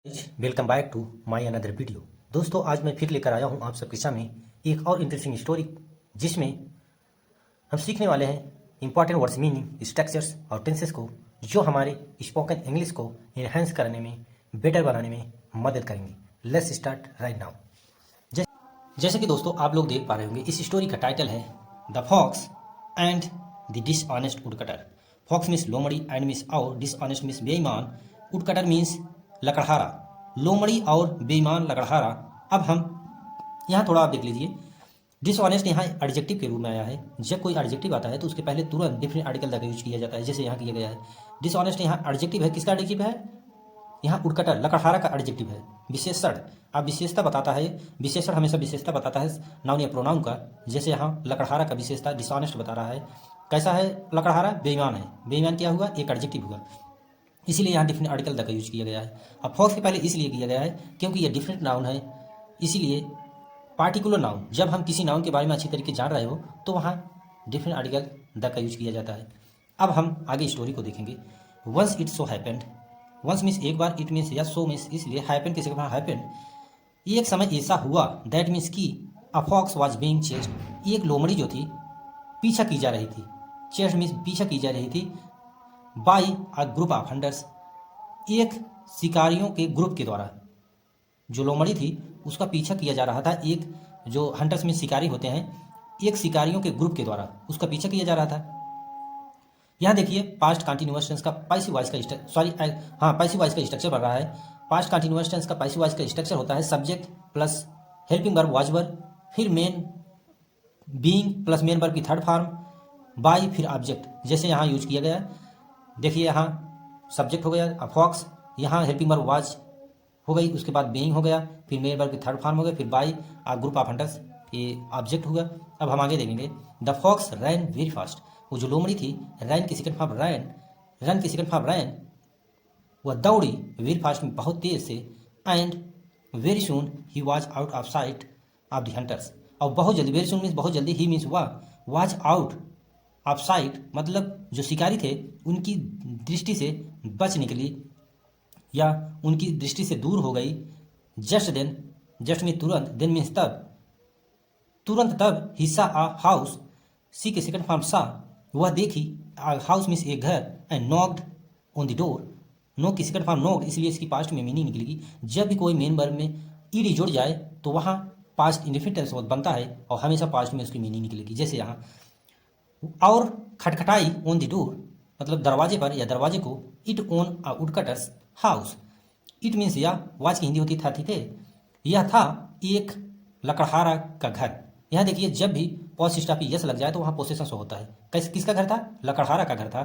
Welcome back to my another video. दोस्तों, आज मैं फिर लेकर आया हूं आप सबके सामने एक और इंटरेस्टिंग स्टोरी, जिसमें हम सीखने वाले हैं इंपॉर्टेंट वर्ड्स, मीनिंग, स्ट्रक्चर्स और टेंसेस को, जो हमारे स्पोकन इंग्लिश को इन्हेंस करने में, बेटर बनाने में मदद करेंगे। Let's start right now. जैसे कि दोस्तों आप लोग देख पा रहे होंगे, इस स्टोरी का टाइटल है the fox and the dishonest woodcutter. Fox means लोमड़ी एंड मीन्स और डिसऑनेस्ट मीन्स बेईमान, वुडकटर मीन्स लकड़हारा। लोमड़ी और बेईमान लकड़हारा। अब हम यहाँ थोड़ा आप देख लीजिए, डिसऑनेस्ट यहाँ एडजेक्टिव के रूप में आया है। जब कोई एडजेक्टिव आता है तो उसके पहले तुरंत डिफरेंट आर्टिकल का यूज किया जाता है, जैसे यहाँ किया गया है। डिसऑनेस्ट यहाँ एडजेक्टिव है। किसका एडजेक्टिव है? यहाँ उडकटर लकड़हारा का एडजेक्टिव है। विशेषण अब विशेषता बताता है। विशेषण हमेशा विशेषता बताता है नाउन या प्रोनाउन का। जैसे यहाँ लकड़हारा का विशेषता डिसऑनेस्ट बता रहा है। कैसा है लकड़हारा? बेईमान है। बेईमान क्या हुआ? एक एडजेक्टिव हुआ, इसीलिए यहाँ डिफरेंट आर्टिकल का यूज किया गया है। अब फॉक्स के पहले इसलिए किया गया है क्योंकि ये डिफरेंट नाउन है, इसीलिए पार्टिकुलर नाउन, जब हम किसी नाउन के बारे में अच्छी तरीके जान रहे हो तो वहाँ डिफरेंट आर्टिकल द का यूज किया जाता है। अब हम आगे स्टोरी को देखेंगे। Once it so happened. Once means एक बार, इट मीन्स या सो मीन्स इसलिए, हैपेंड किसी का हैपेंड एक समय ऐसा हुआ, दैट मीन्स की a fox was being chased. एक लोमड़ी जो थी पीछा की जा रही थी। चेस्ट मीन्स पीछा की जा रही थी। By a group of hunters, एक शिकारियों के ग्रुप के द्वारा। जो लोमड़ी थी उसका पीछा किया जा रहा था। एक जो हंटर्स में शिकारी होते हैं, एक शिकारियों के ग्रुप के द्वारा उसका पीछा किया जा रहा था। यहाँ देखिए पास्ट कंटिन्यूअस टेंस का पैसिव वॉइस का पैसिव वॉइस का स्ट्रक्चर बन रहा है। पास्ट कंटिन्यूअस टेंस का पैसिव वॉइस का स्ट्रक्चर होता है subject plus helping verb was verb, फिर main being plus main verb की थर्ड फॉर्म, बाई फिर ऑब्जेक्ट, जैसे यहाँ यूज किया गया। देखिए यहाँ सब्जेक्ट हो गया फॉक्स, यहाँ हेल्पिंग वर्ब वाज हो गई, उसके बाद बीइंग हो गया, फिर मेन वर्ब की थर्ड फॉर्म हो गया, फिर by a group of hunters, ये ऑब्जेक्ट हुआ। अब हम आगे देखेंगे। The fox ran very fast. वो जो लोमड़ी थी, रैन की सेकंड फॉर्म रैन, रन की सेकंड फॉर्म रैन, वह दौड़ी वेरी फास्ट में बहुत तेज से, and very soon he was out of sight of the hunters. और बहुत जल्दी, वेरी सुन मीन्स बहुत जल्दी, ही मीन्स वह, वॉज आउट ऑफ साइट मतलब जो शिकारी थे उनकी दृष्टि से बच निकली या उनकी दृष्टि से दूर हो गई। जस्ट देन, जस्ट में तुरंत, देन मीन्स तब, तुरंत तब, ही सा आ हाउस, सी के सेकंड फॉर्म सा, वह देखी, हाउस मीन्स एक घर, and knocked on the door, knock की सेकंड फॉर्म नॉक्ड, इसलिए इसकी पास्ट में मीनिंग निकलेगी। जब भी कोई मेन वर्ब में ईडी जुड़ जाए तो वहाँ पास्ट इंडेफिनिट टेंस बनता है और हमेशा पास्ट में उसकी मीनिंग निकलेगी। जैसे यहाँ और खटखटाई ऑन द डोर मतलब दरवाजे पर या दरवाजे को, it on a woodcutter's house. It means या, वाच की हिंदी होती था, थे, यह था एक लकड़हारा का घर। यहाँ देखिए जब भी पॉज स्टॉप यस लग जाए तो वहाँ पोसेशन शो होता है। कैसे, किसका घर था? लकड़हारा का घर था।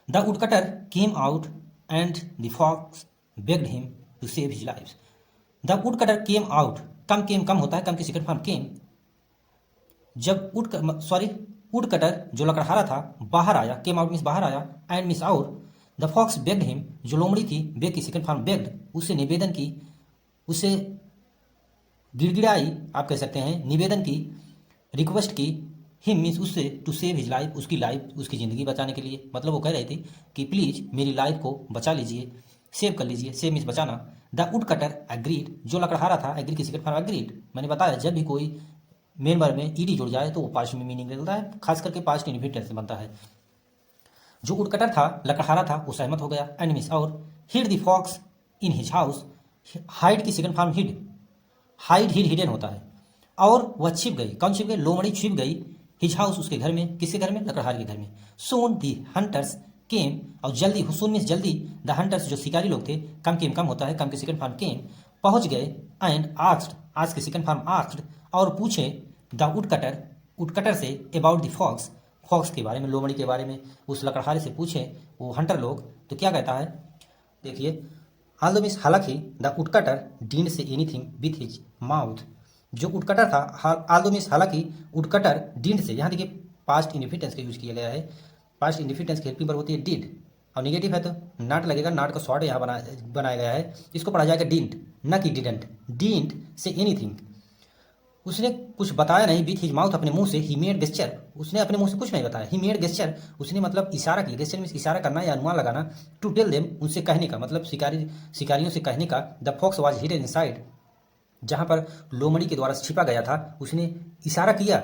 The woodcutter came out and the fox begged him to save his life. The woodcutter came out, come होता है, कम की सेकंड फॉर्म केम। जब वुड कटर जो लकड़हारा था बाहर आया, केम आउट मीन्स बाहर आया, एंड मीन्स और, द फॉक्स बेग्ड हिम, जो लोमड़ी थी, बेग की सेकंड फॉर्म बेग्ड, उससे निवेदन की, उससे गिड़गिड़ाई आप कह सकते हैं, निवेदन की, रिक्वेस्ट की, हिम मीन्स उससे, टू सेव हिज लाइफ, उसकी लाइफ, उसकी ज़िंदगी बचाने के लिए। मतलब वो कह रही थी कि प्लीज़ मेरी लाइफ को बचा लीजिए, सेव कर लीजिए। सेव मीन्स बचाना। द वुड कटर एग्रीड, जो लकड़हारा था, एग्री की सेकंड फॉर्म एग्रीड। मैंने बताया जब भी कोई मेन वर्ब में ईडी जुड़ जाए तो वो पास्ट में मीनिंग निकलता है, खास करके पास्ट इंडेफिनिट टेंस बनता है। जो वुडकटर था, लकड़हारा था, वो सहमत हो गया, एंड मीन्स और, hid the fox in his house, hide की second form hid, hide hid hidden होता है, और वह छिप गई। कौन छिप गई? लोमड़ी छिप गई हिज हाउस, उसके घर में। किसके घर में? लकड़हारे के घर में। सोन दी हंटर्स केम, और जल्दी, हुसून मीन्स जल्दी, द हंटर्स जो शिकारी लोग थे, कम केम कम होता है, कम के सेकंड फॉर्म केम, पहुंच गए, एंड आस्क्ड, आज के सेकंड फॉर्म आस्क्ड, और पूछे, द वुडकटर, वुडकटर से, अबाउट द फॉक्स, फॉक्स के बारे में, लोमड़ी के बारे में, उस लकड़हारे से पूछे वो हंटर लोग। तो क्या कहता है देखिए, आल्दो मीन्स हालांकि, the woodcutter didn't say anything with his mouth. जो वुडकटर था, आल्दो मीन्स हालांकि, वुडकटर डिडंट से, यहाँ देखिए पास्ट इंडेफिनिट टेंस का यूज किया गया है। पास्ट इंडेफिनिट टेंस की हेल्पिंग वर्ब होती है डिड, और नेगेटिव है तो नॉट लगेगा, नॉट का शॉर्ट यहाँ बनाया गया है। इसको पढ़ा जाएगा डिडंट, न कि डिडंट। डिडंट से एनीथिंग, उसने कुछ बताया नहीं विथ हिज माउथ, अपने मुंह से। ही मेड गेस्चर, उसने अपने मुंह से कुछ नहीं बताया। ही मेड गेस्चर, उसने मतलब इशारा किया। गेस्चर मीन्स इशारा करना या अनुमान लगाना। टू टेल देम, उनसे कहने का मतलब शिकारियों से कहने का। The fox was hidden inside, जहां पर लोमड़ी के द्वारा छिपा गया था, उसने इशारा किया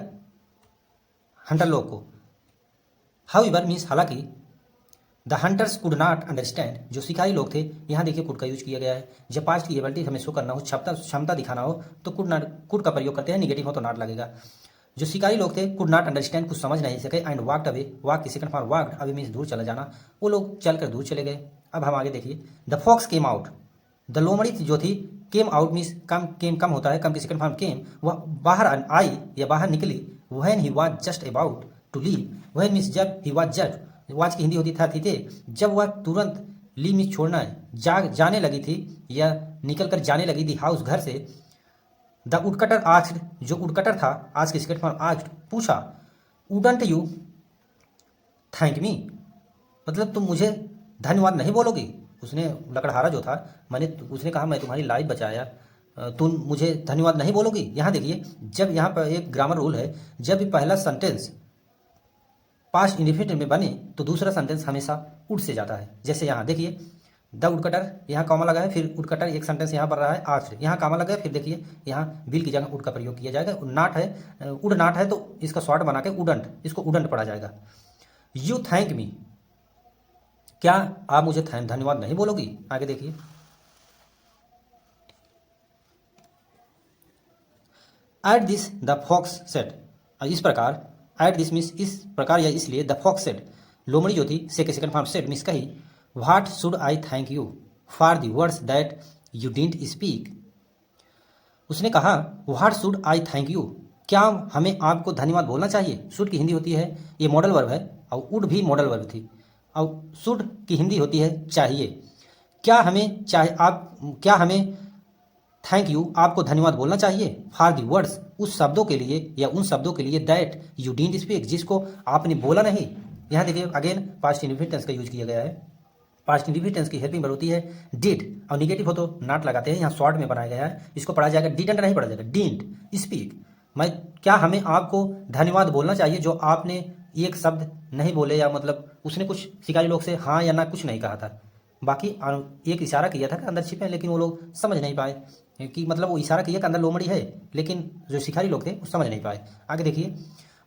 हंटर लोग को। हाउएवर मीन्स हालांकि। The hunters could not understand, जो शिकारी लोग थे, यहाँ देखिए कुड का यूज किया गया है। जब पास्ट की एबिलिटी हमें शो करना हो, क्षमता दिखाना हो, तो कुड का प्रयोग करते हैं। निगेटिव हो तो नॉट लगेगा। जो शिकारी लोग थे कुड नॉट अंडरस्टैंड, कुछ समझ नहीं सके। एंड वॉकड अवे, वॉक की second form walked away means दूर चला जाना। वो लोग चलकर दूर चले गए। अब हम आगे देखिए। The fox came out, the लोमड़ी जो थी, केम आउट मीन्स कम होता है, कम की सेकंड फॉर्म केम, वह बाहर आई या बाहर निकली। When he was just about to leave, when means जब, ही वाज जस्ट, वाज की हिंदी होती थे, जब वह तुरंत, ली मीन्स छोड़ना है, जाने लगी थी या निकल कर जाने लगी थी हाउस घर से। द उडकटर आस्क्ड, जो उडकटर था, आज की सेकंड फॉर्म आस्क्ड, पूछा। वुडंट यू थैंक मी, मतलब तुम मुझे धन्यवाद नहीं बोलोगी। उसने, लकड़हारा जो था, उसने कहा मैं तुम्हारी लाइफ बचाया, तुम मुझे धन्यवाद नहीं बोलोगी। यहाँ देखिए, जब यहाँ पर एक ग्रामर रूल है, जब भी पहला सेंटेंस पास्ट इंडिफिनिट में बने तो दूसरा सेंटेंस हमेशा उड से जाता है। जैसे यहाँ देखिए, द उडकटर, यहाँ कॉमा लगा है, फिर उडकटर, एक सेंटेंस यहाँ पर रहा है आज, यहाँ कॉमा लगा है, फिर देखिए यहाँ बिल की जगह उड का प्रयोग किया जाएगा। नाट है, उड नाट है, तो इसका शॉर्ट बना के उडंट, इसको उडंट पढ़ा जाएगा। यू थैंक मी, क्या आप मुझे धन्यवाद नहीं बोलोगी। आगे देखिए। At this the fox said, इस प्रकार, एट दिस मीन्स इस प्रकार या इसलिए, द फॉक्स सेड, लोमड़ी जो थी, से के सेकंड फॉर्म सेड मीन्स कही। What should I thank you for the words that you didn't speak, उसने कहा what should I thank you, क्या हमें आपको धन्यवाद बोलना चाहिए। शुड की हिंदी होती है, ये मॉडल वर्ब है, और वुड भी मॉडल वर्ब थी, और शुड की हिंदी होती है चाहिए। क्या हमें थैंक यू, आपको धन्यवाद बोलना चाहिए। फॉर दी वर्ड्स, उस शब्दों के लिए या उन शब्दों के लिए, दैट यू डिडंट स्पीक, जिसको आपने बोला नहीं। यहाँ देखिए अगेन पास्ट इंडिफिनिट टेंस का यूज किया गया है। पास्ट इंडिफिनिट टेंस की हेल्पिंग वर्ब होती है डिड, और निगेटिव हो तो नॉट लगाते हैं। यहाँ शॉर्ट में बनाया गया है, इसको पढ़ा जाएगा डिडंट नहीं पढ़ा जाएगा, डिडंट स्पीक। क्या हमें आपको धन्यवाद बोलना चाहिए जो आपने एक शब्द नहीं बोले, या मतलब उसने कुछ शिकारी लोग से हाँ या ना कुछ नहीं कहा था। बाकी एक इशारा किया था कि अंदर छिपे, लेकिन वो लोग समझ नहीं पाए कि मतलब वो इशारा किया कि अंदर लोमड़ी है, लेकिन जो शिकारी लोग थे वो समझ नहीं पाए। आगे देखिए।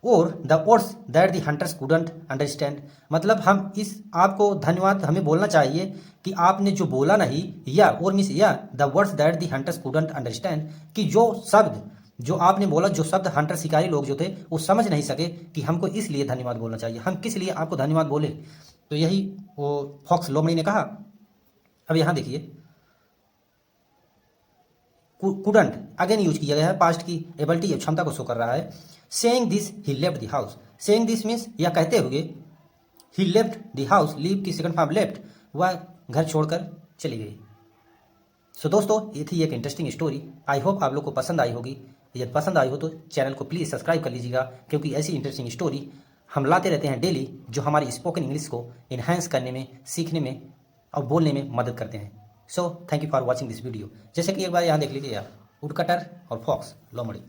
और the words that the hunters couldn't understand, मतलब हम इस, आपको धन्यवाद हमें बोलना चाहिए कि आपने जो बोला नहीं, या और मीन्स या the words that the hunters couldn't understand, कि जो शब्द जो आपने बोला, जो शब्द हंटर शिकारी लोग जो थे वो समझ नहीं सके, कि हमको इसलिए धन्यवाद बोलना चाहिए, हम किस लिए आपको धन्यवाद बोले। तो यही वो फॉक्स लोमड़ी ने कहा। अब यहाँ देखिए, कुडंट अगेन यूज किया गया है, पास्ट की एबिलिटी या क्षमता को शो कर रहा है। Saying this he left the house, saying this means या कहते हुए, ही लेफ्ट द हाउस, लीव की सेकंड फॉर्म लेफ्ट, वह घर छोड़कर चली गई। सो दोस्तों, ये थी एक इंटरेस्टिंग स्टोरी। आई होप आप लोग को पसंद आई होगी। यदि पसंद आई हो तो चैनल को प्लीज़ सब्सक्राइब कर लीजिएगा, क्योंकि ऐसी इंटरेस्टिंग स्टोरी हम लाते रहते हैं डेली, जो हमारी स्पोकन इंग्लिश को इन्हांस करने में, सीखने में और बोलने में मदद करते हैं। So thank you for watching this video. जैसे कि एक बार यहाँ देख लीजिए आप, वुडकटर और फॉक्स लोमड़ी।